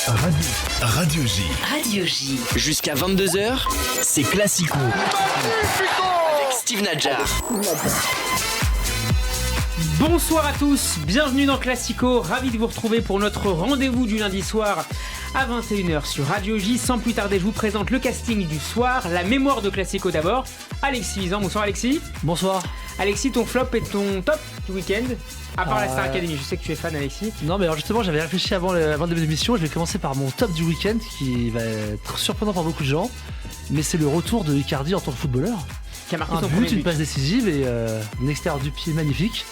Radio J. Radio J. Jusqu'à 22h, c'est Classico. Avec Steve Nadjar. Bonsoir à tous, bienvenue dans Classico. Ravi de vous retrouver pour notre rendez-vous du lundi soir à 21h sur Radio J. Sans plus tarder, je vous présente le casting du soir. La mémoire de Classico d'abord. Alexis Visan, bonsoir Alexis. Bonsoir. Alexis, ton flop et ton top du week-end? À part la Star Academy, je sais que tu es fan Alexis. Non mais alors justement j'avais réfléchi avant le début de l'émission. Je vais commencer par mon top du week-end qui va être surprenant pour beaucoup de gens. Mais c'est le retour de Icardi en tant que footballeur. Qui a marqué un son but, premier une but. passe décisive et un extérieur du pied magnifique.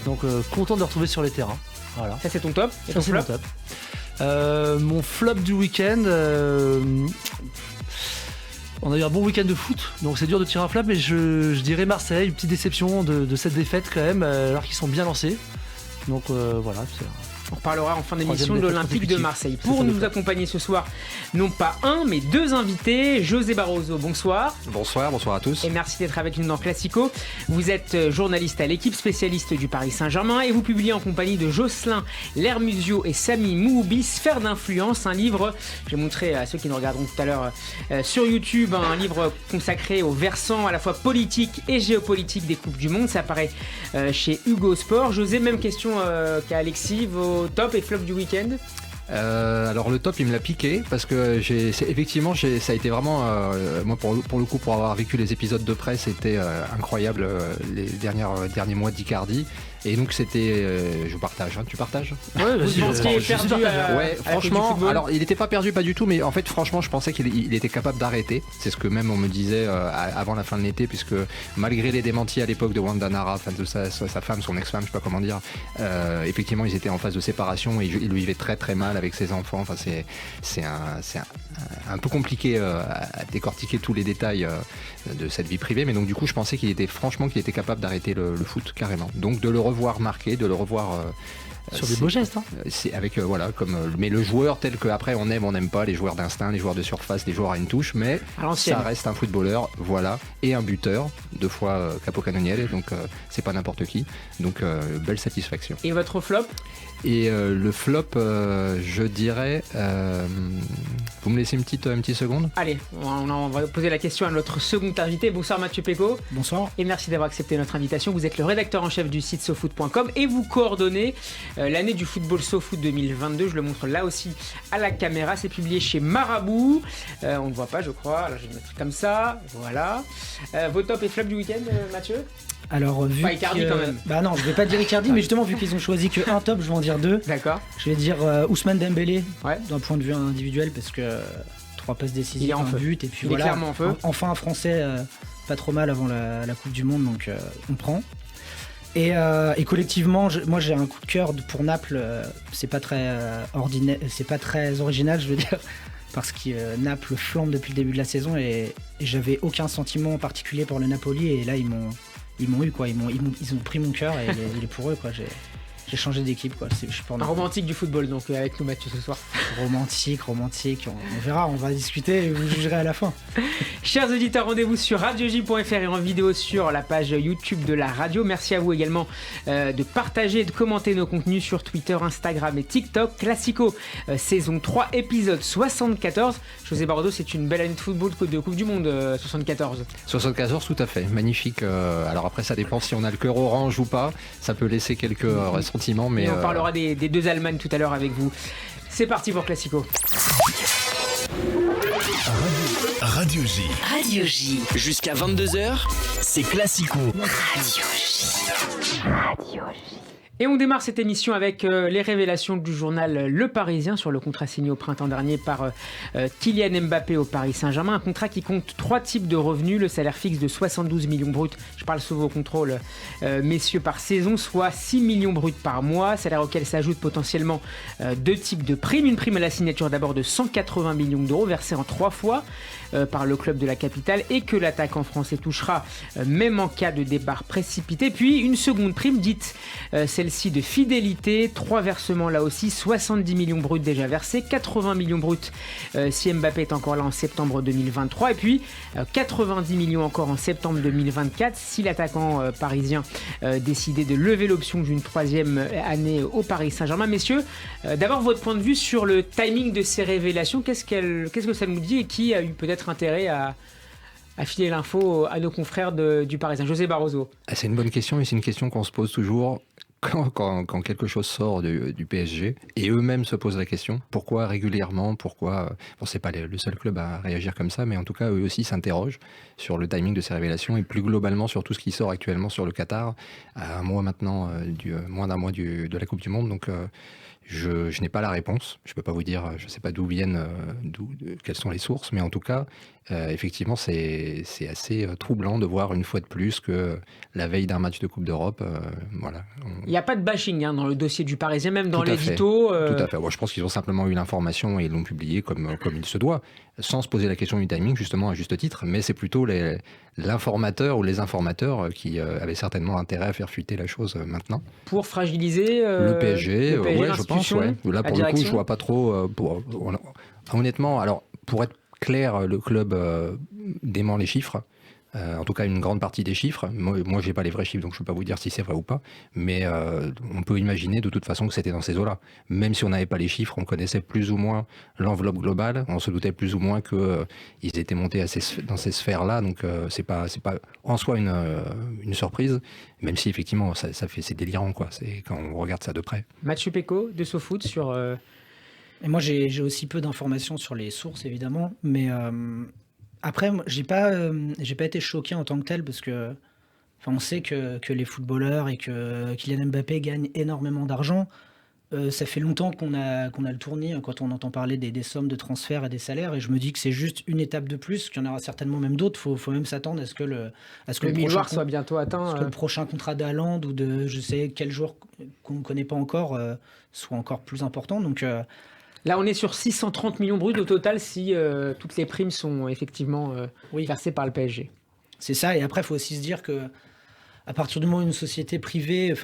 Donc content de le retrouver sur les terrains. Voilà. Ça c'est ton top. Et Ça ton c'est flop? mon top. Mon flop du week-end... on a eu un bon week-end de foot, donc c'est dur de tirer un flop, mais je dirais Marseille, une petite déception de cette défaite quand même, alors qu'ils sont bien lancés. Donc voilà, On reparlera en fin d'émission de Troisième défaite l'Olympique de consécutive. Marseille. C'est Pour ça, nous défaite. accompagner ce soir, non pas un, mais deux invités. José Barroso, bonsoir. Bonsoir à tous. Et merci d'être avec nous dans Classico. Vous êtes journaliste à l'équipe, spécialiste du Paris Saint-Germain et vous publiez en compagnie de Jocelyn Lermusio et Samy Mouhoubi, Sphère d'influence, un livre, je vais montrer à ceux qui nous regarderont tout à l'heure sur YouTube, un livre consacré au versant à la fois politique et géopolitique des Coupes du Monde. Ça apparaît chez Hugo Sport. José, même question qu'à Alexis, vos top et flop du week-end? Alors le top il me l'a piqué parce que effectivement ça a été vraiment moi pour le coup pour avoir vécu les épisodes de presse c'était incroyable les derniers mois d'Icardi et donc c'était je partage, tu partages? Ouais, Vous pensiez perdu à ouais, la Coupe du franchement, Football? alors il n'était pas perdu pas du tout, mais en fait franchement je pensais qu'il était capable d'arrêter. C'est ce que même on me disait avant la fin de l'été, puisque malgré les démentis à l'époque de Wanda Nara, enfin de sa femme, son ex-femme, je sais pas comment dire, effectivement ils étaient en phase de séparation et il le vivait très très mal avec ses enfants. Enfin c'est un peu compliqué à décortiquer tous les détails de cette vie privée, mais donc du coup je pensais qu'il était capable d'arrêter le foot carrément. Donc de le revoir marqué, de le revoir sur des beaux gestes. Hein. C'est avec voilà mais le joueur tel que après on n'aime pas, les joueurs d'instinct, les joueurs de surface, les joueurs à une touche, mais À l'ancienne. ça reste un footballeur, voilà, et un buteur, 2 fois capocannoniere, donc c'est pas n'importe qui, donc belle satisfaction. Et votre flop? Et le flop, je dirais, vous me laissez une petite seconde? Allez, on va poser la question à notre second invité. Bonsoir Mathieu Péco. Bonsoir. Et merci d'avoir accepté notre invitation. Vous êtes le rédacteur en chef du site sofoot.com et vous coordonnez l'année du football SoFoot 2022. Je le montre là aussi à la caméra. C'est publié chez Marabout. On ne voit pas, je crois. Alors je vais le mettre comme ça. Voilà. Vos top et flop du week-end, Mathieu? Alors vu Pas Icardi que... quand même. Bah non, je vais pas dire Icardi, mais justement vu qu'ils ont choisi que un top, je vais en dire 2. D'accord. Je vais dire Ousmane Dembélé, Ouais. d'un point de vue individuel, parce que 3 passes Il est décisives, en un feu. but, et puis Il est voilà. clairement en feu. Enfin un Français pas trop mal avant la Coupe du Monde, donc on prend. Et collectivement, moi j'ai un coup de cœur pour Naples. C'est pas très ordinaire, c'est pas très original, je veux dire. Parce que Naples flambe depuis le début de la saison et j'avais aucun sentiment particulier pour le Napoli et là ils m'ont eu quoi, ils ont pris mon cœur et il est pour eux quoi. J'ai changé d'équipe quoi. Je suis pour Un Naples. romantique du football donc avec nous Mathieu ce soir. Romantique. On verra, on va discuter et vous jugerez à la fin. Chers auditeurs, rendez-vous sur radioj.fr et en vidéo sur la page YouTube de la radio. Merci à vous également de partager et de commenter nos contenus sur Twitter, Instagram et TikTok. Classico, saison 3, épisode 74. José Barroso, c'est une belle année de football de Coupe du Monde, 74. 74, tout à fait, magnifique. Alors après ça dépend si on a le cœur orange ou pas, ça peut laisser quelques ressentiments, mais Et on parlera des deux Allemagnes tout à l'heure avec vous. C'est parti pour Classico. Radio J. Radio J. Jusqu'à 22h, c'est Classico. Radio J. Radio J. Et on démarre cette émission avec les révélations du journal Le Parisien sur le contrat signé au printemps dernier par Kylian Mbappé au Paris Saint-Germain. Un contrat qui compte 3 types de revenus. Le salaire fixe de 72 millions bruts, je parle sous vos contrôles, messieurs, par saison, soit 6 millions bruts par mois. Salaire auquel s'ajoutent potentiellement 2 types de primes. Une prime à la signature d'abord de 180 millions d'euros versée en 3 fois par le club de la capitale et que l'attaquant français touchera même en cas de départ précipité. Puis une seconde prime dite, c'est Chelsea de fidélité. 3 versements là aussi, 70 millions bruts déjà versés, 80 millions bruts si Mbappé est encore là en septembre 2023 et puis 90 millions encore en septembre 2024 si l'attaquant parisien décidait de lever l'option d'une 3e année au Paris Saint-Germain. Messieurs, d'abord votre point de vue sur le timing de ces révélations, qu'est-ce que ça nous dit et qui a eu peut-être intérêt à filer l'info à nos confrères du Parisien. José Barroso. C'est une bonne question et c'est une question qu'on se pose toujours quand quelque chose sort du PSG et eux-mêmes se posent la question pourquoi régulièrement, c'est pas le seul club à réagir comme ça, mais en tout cas eux aussi s'interrogent sur le timing de ces révélations et plus globalement sur tout ce qui sort actuellement sur le Qatar à un mois maintenant, moins d'un mois de la Coupe du Monde. Donc je n'ai pas la réponse, je peux pas vous dire, je ne sais pas d'où viennent, quelles sont les sources, mais en tout cas, effectivement, c'est assez troublant de voir une fois de plus que la veille d'un match de Coupe d'Europe, voilà. Il n'y a pas de bashing dans le dossier du Parisien, même dans Tout à fait. l'édito. Tout à fait. Moi, je pense qu'ils ont simplement eu l'information et ils l'ont publié comme il se doit, sans se poser la question du timing, justement, à juste titre, mais c'est plutôt l'informateur ou les informateurs qui avaient certainement intérêt à faire fuiter la chose maintenant. Pour fragiliser le PSG, ouais, je pense. Ouais. Là, pour le coup, je vois pas trop. Honnêtement, alors pour être clair, le club dément les chiffres. En tout cas, une grande partie des chiffres. Moi, j'ai pas les vrais chiffres, donc je peux pas vous dire si c'est vrai ou pas. Mais on peut imaginer de toute façon que c'était dans ces eaux-là. Même si on n'avait pas les chiffres, on connaissait plus ou moins l'enveloppe globale. On se doutait plus ou moins qu'ils étaient montés dans ces sphères-là. Donc, c'est pas en soi une surprise. Même si effectivement, c'est délirant, quoi. C'est quand on regarde ça de près. Mathieu Pécaud de SoFoot sur. Et moi, j'ai aussi peu d'informations sur les sources, évidemment, mais. Après, j'ai pas été choqué en tant que tel parce que on sait que les footballeurs et que Kylian Mbappé gagnent énormément d'argent. Ça fait longtemps qu'on a le tournis quand on entend parler des sommes de transferts et des salaires et je me dis que c'est juste une étape de plus, qu'il y en aura certainement même d'autres. Faut même s'attendre à ce que le miroir soit bientôt atteint. Que le prochain contrat d'Haaland ou de je sais quel joueur qu'on ne connaît pas encore soit encore plus important. Donc là, on est sur 630 millions bruts au total si toutes les primes sont effectivement versées par le PSG. C'est ça, et après, il faut aussi se dire que à partir du moment où une société privée,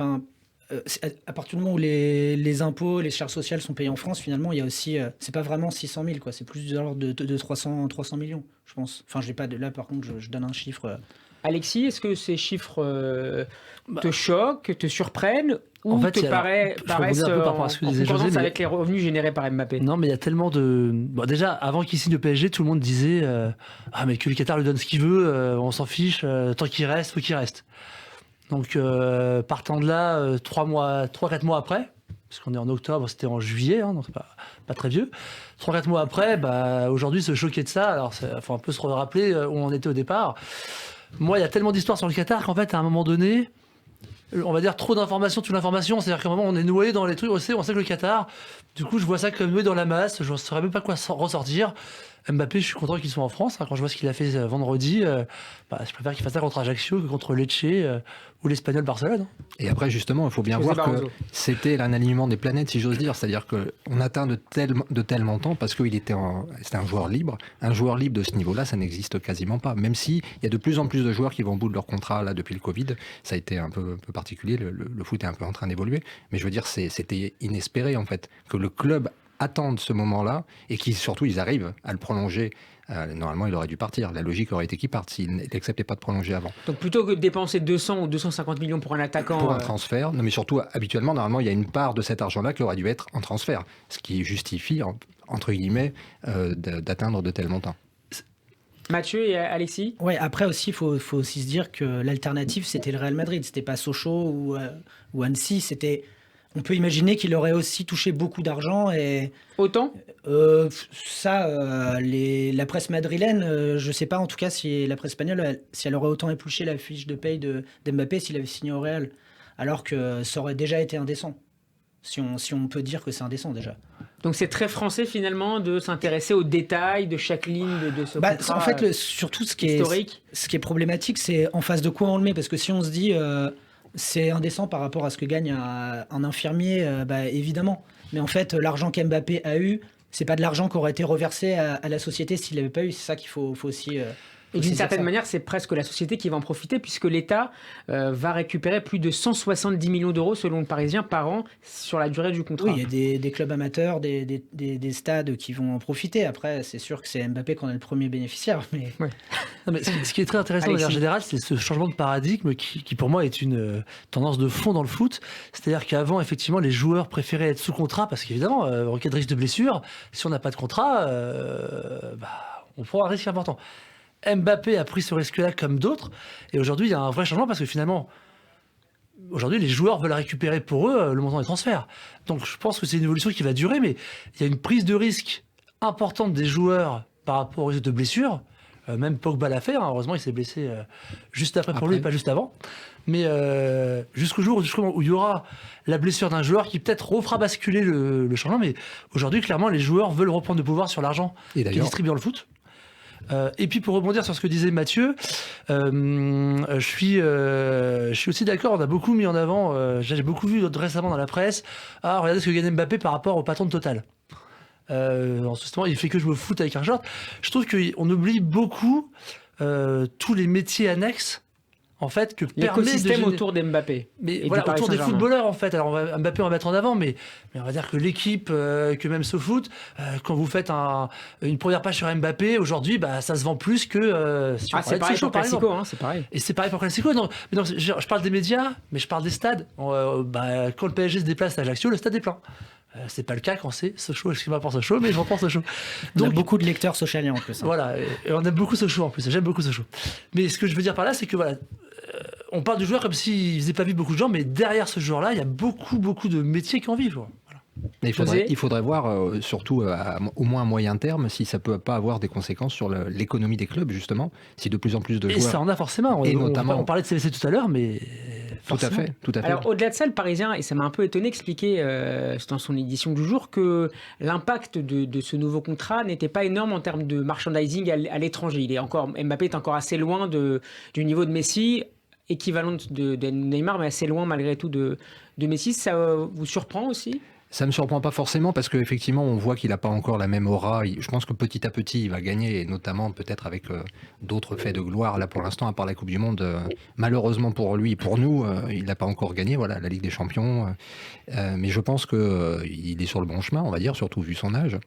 à partir du moment où les impôts, les charges sociales sont payées en France, finalement, il y a aussi, c'est pas vraiment 600 000, quoi, c'est plus de l'ordre de 300 millions, je pense. Enfin, je n'ai pas de là, par contre, je donne un chiffre. Alexis, est-ce que ces chiffres te choquent, te surprennent ou te paraissent en concordance avec les revenus générés par Mbappé? Non, mais il y a tellement de... Bon, déjà, avant qu'il signe le PSG, tout le monde disait mais que le Qatar lui donne ce qu'il veut, on s'en fiche, tant qu'il reste, faut qu'il reste. Donc, partant de là, 3-4 mois après, parce qu'on est en octobre, c'était en juillet, donc c'est pas très vieux. 3-4 mois après, aujourd'hui, se choquer de ça, alors il faut un peu se rappeler où on était au départ. Moi, il y a tellement d'histoires sur le Qatar qu'en fait, à un moment donné, on va dire trop d'informations, toute l'information, c'est-à-dire qu'à un moment, on est noyé dans les trucs, on sait que le Qatar, du coup, je vois ça comme noyé dans la masse, je ne saurais même pas quoi ressortir. Mbappé, je suis content qu'il soit en France. Quand je vois ce qu'il a fait vendredi, je préfère qu'il fasse ça contre Ajaccio que contre Lecce ou l'Espagnol Barcelone. Et après, justement, il faut bien voir que c'était un alignement des planètes, si j'ose dire. C'est-à-dire qu'on atteint de tels montants parce qu'il c'était un joueur libre. Un joueur libre de ce niveau-là, ça n'existe quasiment pas. Même s'il y a de plus en plus de joueurs qui vont au bout de leur contrat là, depuis le Covid. Ça a été un peu particulier. Le foot est un peu en train d'évoluer. Mais je veux dire, c'était inespéré, en fait, que le club attendent ce moment-là et qui surtout ils arrivent à le prolonger. Normalement, il aurait dû partir. La logique aurait été qu'il parte s'il n'acceptait pas de prolonger avant. Donc plutôt que de dépenser 200 ou 250 millions pour un attaquant... Pour un transfert, non mais surtout, habituellement, normalement, il y a une part de cet argent-là qui aurait dû être en transfert, ce qui justifie, entre guillemets, d'atteindre de tels montants. Mathieu et Alexis? Ouais, après aussi, il faut aussi se dire que l'alternative, c'était le Real Madrid. C'était pas Sochaux ou Annecy, c'était... On peut imaginer qu'il aurait aussi touché beaucoup d'argent et... Autant la presse madrilène, je ne sais pas en tout cas si la presse espagnole, si elle aurait autant épluché la fiche de paye d'Mbappé s'il avait signé au Real. Alors que ça aurait déjà été indécent. Si on peut dire que c'est indécent déjà. Donc c'est très français finalement de s'intéresser aux détails de chaque ligne de ce contrat. En fait, surtout ce qui est problématique, c'est en face de quoi on le met. Parce que si on se dit... c'est indécent par rapport à ce que gagne un infirmier, évidemment. Mais en fait, l'argent qu'Mbappé a eu, c'est pas de l'argent qui aurait été reversé à la société s'il l'avait pas eu. C'est ça qu'il faut aussi... Et d'une c'est certaine ça. manière, c'est presque la société qui va en profiter puisque l'État va récupérer plus de 170 millions d'euros selon le Parisien par an sur la durée du contrat. Oui, il y a des clubs amateurs, des stades qui vont en profiter. Après, c'est sûr que c'est Mbappé qui en est le premier bénéficiaire. Mais Non, mais ce qui est très intéressant de Alexis. manière générale, c'est ce changement de paradigme qui pour moi est une tendance de fond dans le foot. C'est-à-dire qu'avant, effectivement, les joueurs préféraient être sous contrat parce qu'évidemment, en cas de risque de blessure, si on n'a pas de contrat, on prend un risque important. Mbappé a pris ce risque-là comme d'autres, et aujourd'hui, il y a un vrai changement parce que finalement, aujourd'hui, les joueurs veulent récupérer pour eux le montant des transferts. Donc, je pense que c'est une évolution qui va durer, mais il y a une prise de risque importante des joueurs par rapport au risque de blessure. Même Pogba l'a fait, hein. Heureusement, il s'est blessé juste après lui, pas juste avant. Mais jusqu'au jour où il y aura la blessure d'un joueur qui peut-être refera basculer le changement. Mais aujourd'hui, clairement, les joueurs veulent reprendre le pouvoir sur l'argent Et qui est d'ailleurs, distribué dans le foot. Et puis pour rebondir sur ce que disait Mathieu, je suis aussi d'accord, on a beaucoup mis en avant, j'ai beaucoup vu récemment dans la presse, regardez ce que gagne Mbappé par rapport au patron de Total. En ce moment, il fait que jouer au foot avec un short. Je trouve qu'on oublie beaucoup tous les métiers annexes en fait que permet L'écosystème autour d'Mbappé. mais et voilà, du Paris autour des Saint-Germain. footballeurs en fait. Alors Mbappé on va mettre en avant, mais on va dire que l'équipe, que même ce foot, quand vous faites une première page sur Mbappé aujourd'hui, ça se vend plus que si on C'est parlait de pareil Sochaux, pour par exemple. Classico, hein, c'est pareil. Et c'est pareil pour Classico. Non, mais non, je parle des médias, mais je parle des stades. Quand le PSG se déplace à Ajaccio, le stade est plein. C'est pas le cas quand c'est Sochaux. Excuse-moi pour Sochaux, mais j'en pense Sochaux. on a beaucoup de lecteurs socialiens en plus. Hein. Voilà, et on aime beaucoup Sochaux en plus, j'aime beaucoup Sochaux. Mais ce que je veux dire par là, c'est que voilà, on parle du joueur comme s'il faisait pas vivre beaucoup de gens, mais derrière ce joueur-là, il y a beaucoup de métiers qui en vivent. Voilà. Mais José il faudrait voir, surtout au moins à moyen terme, si ça peut pas avoir des conséquences sur l'économie des clubs, justement. Si de plus en plus de Et joueurs. ça en a forcément. Et notamment- On parlait de CVC tout à l'heure, mais Tout à forcément. fait, tout à fait. Alors, au-delà de ça, le Parisien, et ça m'a un peu étonné, expliquait dans son édition du jour que l'impact de ce nouveau contrat n'était pas énorme en termes de merchandising à l'étranger. Mbappé est encore assez loin du niveau de Messi, équivalent de Neymar, mais assez loin malgré tout de Messi. Ça vous surprend aussi ? Ça me surprend pas forcément parce qu'effectivement, on voit qu'il n'a pas encore la même aura. Je pense que petit à petit, il va gagner, et notamment peut-être avec d'autres faits de gloire. Là, pour l'instant, à part la Coupe du Monde, malheureusement pour lui et pour nous, il n'a pas encore gagné la Ligue des Champions. Mais je pense qu'il est sur le bon chemin, on va dire, surtout vu son âge.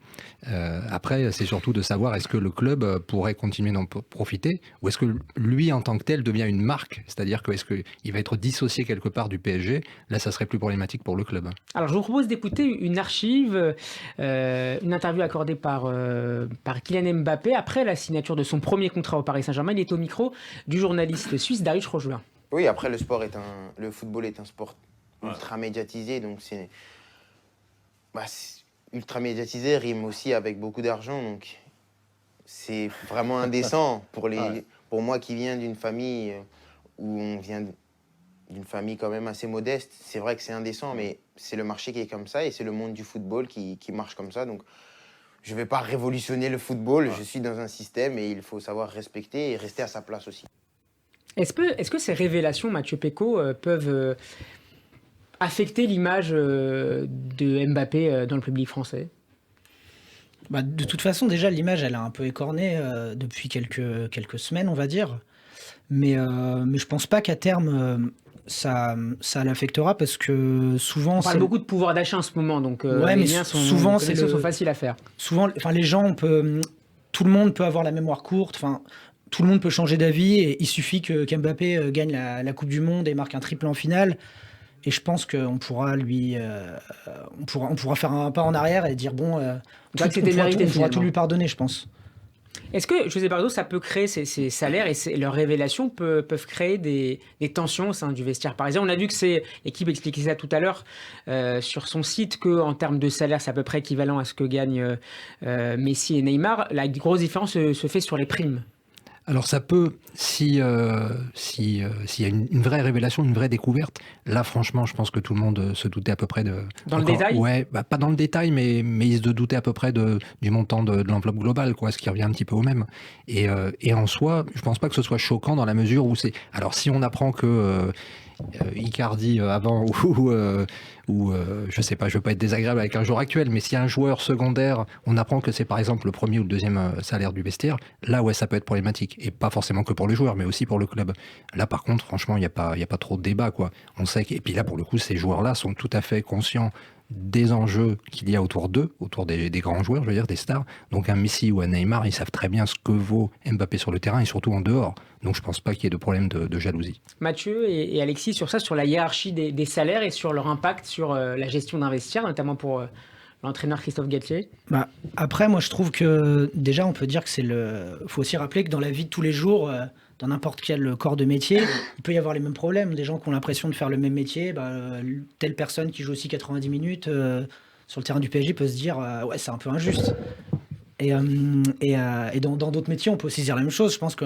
Après, c'est surtout de savoir est-ce que le club pourrait continuer d'en profiter ou est-ce que lui, en tant que tel, devient une marque. C'est-à-dire que est-ce qu'il va être dissocié quelque part du PSG. Là, ça serait plus problématique pour le club. Alors, je vous propose d'écouter une archive, une interview accordée par Kylian Mbappé après la signature de son premier contrat au Paris Saint-Germain. Il est au micro du journaliste suisse Darius Rojelin. Oui, après le football est un sport ultra médiatisé, donc c'est ultra médiatisé rime aussi avec beaucoup d'argent, donc c'est vraiment indécent pour moi qui viens d'une famille où on vient d'une famille quand même assez modeste. C'est vrai que c'est indécent, mais c'est le marché qui est comme ça et c'est le monde du football qui marche comme ça. Donc, je ne vais pas révolutionner le football. Je suis dans un système et il faut savoir respecter et rester à sa place aussi. Est-ce que ces révélations, Mathieu Pécaud, peuvent affecter l'image de Mbappé dans le public français ? De toute façon, déjà, l'image, elle a un peu écorné depuis quelques semaines, on va dire. Mais je pense pas qu'à terme, ça l'affectera parce que souvent... On parle beaucoup de pouvoir d'achat en ce moment, donc ouais, les mais liens souvent, sont faciles à faire. Souvent, les gens, tout le monde peut avoir la mémoire courte, tout le monde peut changer d'avis et il suffit qu'Mbappé gagne la Coupe du Monde et marque un triple en finale. Et je pense qu'on pourra on pourra faire un pas en arrière et dire on pourra tout lui pardonner, je pense. Est-ce que, José Bardo, ça peut créer ces salaires et leurs révélations peuvent créer des tensions au sein du vestiaire parisien ? On a vu que l'équipe expliquait ça tout à l'heure sur son site, qu'en termes de salaire, c'est à peu près équivalent à ce que gagnent Messi et Neymar. La grosse différence se fait sur les primes. Alors ça peut, s'il y a une vraie révélation, une vraie découverte, là franchement je pense que tout le monde se doutait à peu près de... Dans le détail ? Ouais, pas dans le détail, mais il se doutait à peu près du montant de l'enveloppe globale, ce qui revient un petit peu au même. Et en soi, je pense pas que ce soit choquant dans la mesure où c'est... Alors si on apprend que Icardi avant ou je sais pas, je veux pas être désagréable avec un joueur actuel, mais si un joueur secondaire, on apprend que c'est par exemple le premier ou le deuxième salaire du vestiaire, là ouais ça peut être problématique, et pas forcément que pour le joueur, mais aussi pour le club. Là par contre, franchement, il y a pas trop de débat quoi. On sait et puis là pour le coup, ces joueurs-là sont tout à fait conscients des enjeux qu'il y a autour d'eux, autour des grands joueurs, je veux dire, des stars. Donc un Messi ou un Neymar, ils savent très bien ce que vaut Mbappé sur le terrain et surtout en dehors. Donc je pense pas qu'il y ait de problème de jalousie. Mathieu et Alexis, sur ça, sur la hiérarchie des salaires et sur leur impact sur la gestion d'un vestiaire, notamment pour l'entraîneur Christophe Galtier. Après, moi je trouve que déjà on peut dire que faut aussi rappeler que dans la vie de tous les jours, dans n'importe quel corps de métier, il peut y avoir les mêmes problèmes. Des gens qui ont l'impression de faire le même métier, telle personne qui joue aussi 90 minutes sur le terrain du PSG peut se dire ouais, c'est un peu injuste. Et dans d'autres métiers, on peut aussi dire la même chose. Je pense que,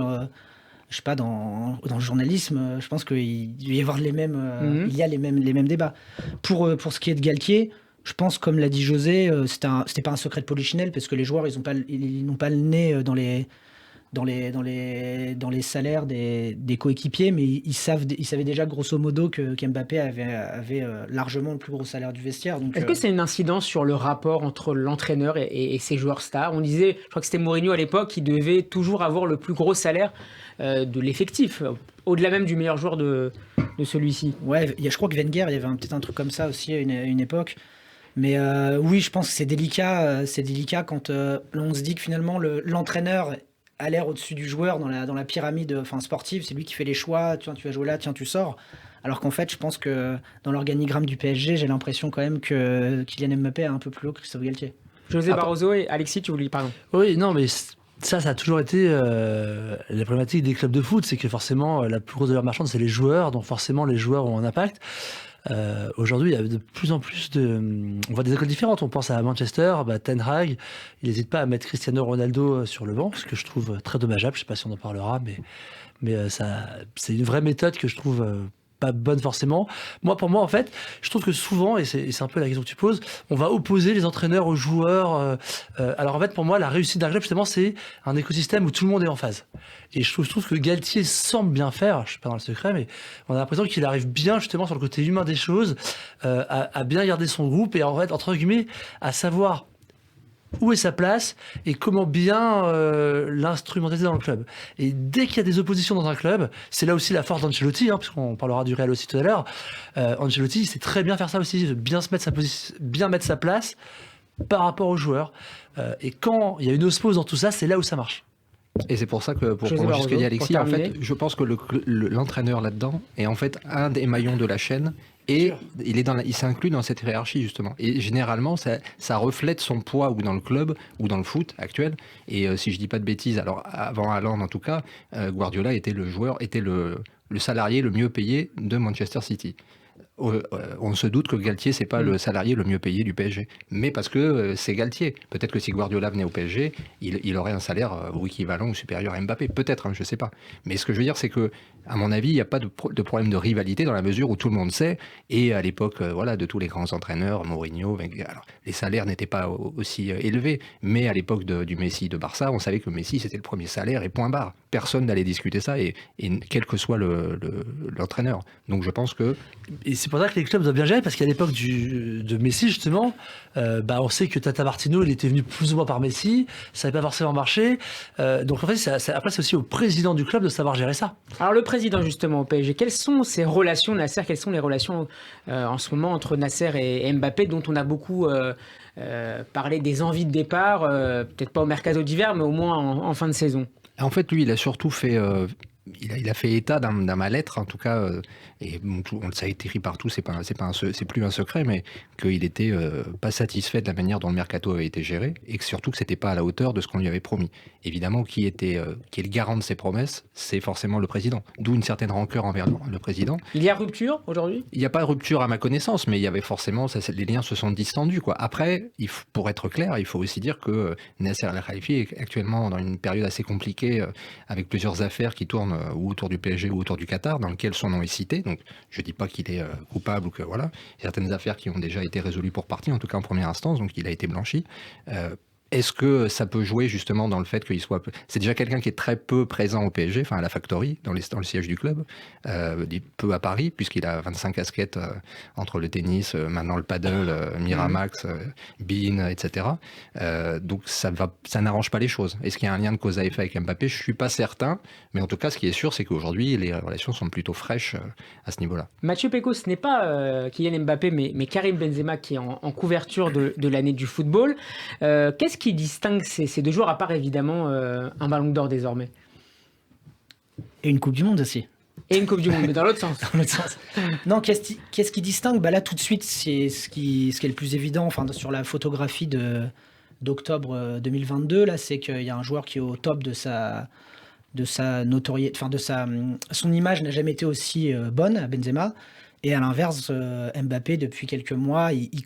je sais pas, dans le journalisme, je pense qu'il doit y avoir il y a les mêmes débats. Pour ce qui est de Galtier, je pense, comme l'a dit José, c'était pas un secret de polichinelle parce que les joueurs, ils n'ont pas le nez dans les salaires des coéquipiers, mais ils savaient déjà grosso modo qu'Mbappé avait largement le plus gros salaire du vestiaire. Est-ce que c'est une incidence sur le rapport entre l'entraîneur et ses joueurs stars? On disait, je crois que c'était Mourinho à l'époque, qui devait toujours avoir le plus gros salaire de l'effectif, au-delà même du meilleur joueur de celui-ci. Ouais, je crois que Wenger, il y avait peut-être un truc comme ça aussi à une époque. Mais oui, je pense que c'est délicat quand on se dit que finalement l'entraîneur a l'air au-dessus du joueur dans la pyramide sportive. C'est lui qui fait les choix. Tiens, tu vas jouer là, tiens, tu sors. Alors qu'en fait, je pense que dans l'organigramme du PSG, j'ai l'impression quand même que Kylian Mbappé est un peu plus haut que Christophe Galtier. José Barroso et Alexis, tu voulais pardon. Oui, non, mais ça a toujours été la problématique des clubs de foot. C'est que forcément, la plus grosse valeur marchande, c'est les joueurs. Donc forcément, les joueurs ont un impact. Aujourd'hui, il y a de plus en plus on voit des écoles différentes. On pense à Manchester, Ten Hag, il n'hésite pas à mettre Cristiano Ronaldo sur le banc, ce que je trouve très dommageable. Je ne sais pas si on en parlera, mais ça, c'est une vraie méthode que je trouve pas bonne forcément. Pour moi, en fait, je trouve que souvent, et c'est un peu la question que tu poses, on va opposer les entraîneurs aux joueurs. Alors en fait, pour moi, la réussite d'un club, justement, c'est un écosystème où tout le monde est en phase. Et je trouve que Galtier semble bien faire, je suis pas dans le secret, mais on a l'impression qu'il arrive bien justement sur le côté humain des choses, à bien garder son groupe et en fait, entre guillemets, à savoir où est sa place et comment bien l'instrumentaliser dans le club. Et dès qu'il y a des oppositions dans un club, c'est là aussi la force d'Ancelotti, puisqu'on parlera du Real aussi tout à l'heure. Ancelotti sait très bien faire ça aussi, bien mettre sa place par rapport aux joueurs. Et quand il y a une osmose dans tout ça, c'est là où ça marche. Et c'est pour ça que, pour prendre ce que dit Alexis, en fait, je pense que l'entraîneur là-dedans est en fait un des maillons de la chaîne. Et il s'inclut dans cette hiérarchie, justement. Et généralement, ça reflète son poids ou dans le club ou dans le foot actuel. Et si je dis pas de bêtises, alors avant Haaland en tout cas, Guardiola était le salarié le mieux payé de Manchester City. On se doute que Galtier, c'est pas le salarié le mieux payé du PSG. Mais parce que c'est Galtier. Peut-être que si Guardiola venait au PSG, il aurait un salaire équivalent ou supérieur à Mbappé. Peut-être, je sais pas. Mais ce que je veux dire, c'est que, à mon avis, il n'y a pas de problème de rivalité dans la mesure où tout le monde sait. Et à l'époque, de tous les grands entraîneurs, Mourinho, alors, les salaires n'étaient pas aussi élevés. Mais à l'époque du Messi de Barça, on savait que Messi, c'était le premier salaire et point barre. Personne n'allait discuter ça, et quel que soit l'entraîneur. Donc je pense que... Et c'est pour ça que les clubs doivent bien gérer, parce qu'à l'époque de Messi, justement, on sait que Tata Martino, il était venu plus ou moins par Messi, ça n'avait pas forcément marché. Donc en fait, après, c'est aussi au président du club de savoir gérer ça. Alors le président, justement, au PSG, quelles sont ses relations, Nasser, quelles sont les relations en ce moment entre Nasser et Mbappé, dont on a beaucoup parlé des envies de départ, peut-être pas au mercato d'hiver, mais au moins en fin de saison? En fait, lui, il a surtout fait... Il a fait état d'un mal-être, en tout cas, et ça a été écrit partout, c'est plus un secret, mais qu'il était pas satisfait de la manière dont le mercato avait été géré, et que surtout que c'était pas à la hauteur de ce qu'on lui avait promis. Évidemment, qui est le garant de ses promesses, c'est forcément le président. D'où une certaine rancœur envers le président. Il y a rupture aujourd'hui ? Il n'y a pas de rupture à ma connaissance, mais il y avait forcément, les liens se sont distendus, quoi. Après, pour être clair, il faut aussi dire que Nasser Al-Khelaifi est actuellement dans une période assez compliquée, avec plusieurs affaires qui tournent ou autour du PSG ou autour du Qatar, dans lequel son nom est cité. Donc, je ne dis pas qu'il est coupable ou que voilà. Certaines affaires qui ont déjà été résolues pour partie, en tout cas en première instance, donc il a été blanchi. Est-ce que ça peut jouer justement dans le fait qu'il soit... C'est déjà quelqu'un qui est très peu présent au PSG, enfin à la Factory, dans le siège du club, peu à Paris, puisqu'il a 25 casquettes entre le tennis, maintenant le paddle, Miramax, Bein, etc. Donc ça n'arrange pas les choses. Est-ce qu'il y a un lien de cause à effet avec Mbappé? Je ne suis pas certain, mais en tout cas ce qui est sûr, c'est qu'aujourd'hui les relations sont plutôt fraîches à ce niveau-là. Mathieu Pécaud, ce n'est pas Kylian Mbappé, mais Karim Benzema qui est en couverture de l'année du football. Qu'est-ce qui distingue ces deux joueurs, à part évidemment un ballon d'or désormais? Et une Coupe du Monde aussi. Et une Coupe du Monde, mais dans l'autre sens. Dans l'autre sens. Non, qu'est-ce qui distingue? Bah là, tout de suite, c'est ce qui est le plus évident, enfin, sur la photographie d'octobre 2022, là, c'est qu'il y a un joueur qui est au top de sa notoriété, enfin, son image n'a jamais été aussi bonne à Benzema. Et à l'inverse, Mbappé, depuis quelques mois, il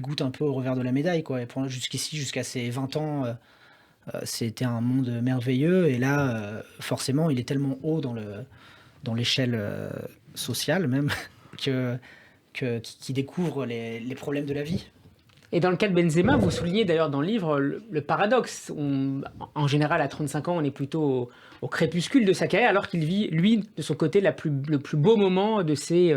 goûte un peu au revers de la médaille, quoi. Et jusqu'ici, jusqu'à ses 20 ans, c'était un monde merveilleux. Et là, forcément, il est tellement haut dans l'échelle sociale même qu'il découvre les problèmes de la vie. Et dans le cas de Benzema, vous soulignez d'ailleurs dans le livre le paradoxe. En général, à 35 ans, on est plutôt au crépuscule de sa carrière, alors qu'il vit, lui, de son côté, le plus beau moment de ses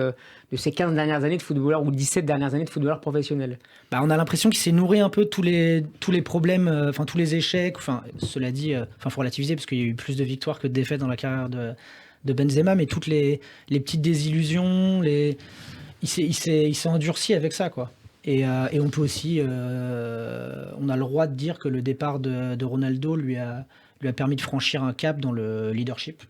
15 dernières années de footballeur ou 17 dernières années de footballeur professionnel. Bah, on a l'impression qu'il s'est nourri un peu tous les problèmes, tous les échecs. Cela dit, faut relativiser parce qu'il y a eu plus de victoires que de défaites dans la carrière de Benzema, mais toutes les petites désillusions, il s'est endurci avec ça, quoi. Et on peut aussi, on a le droit de dire que le départ de Ronaldo lui a permis de franchir un cap dans le leadership.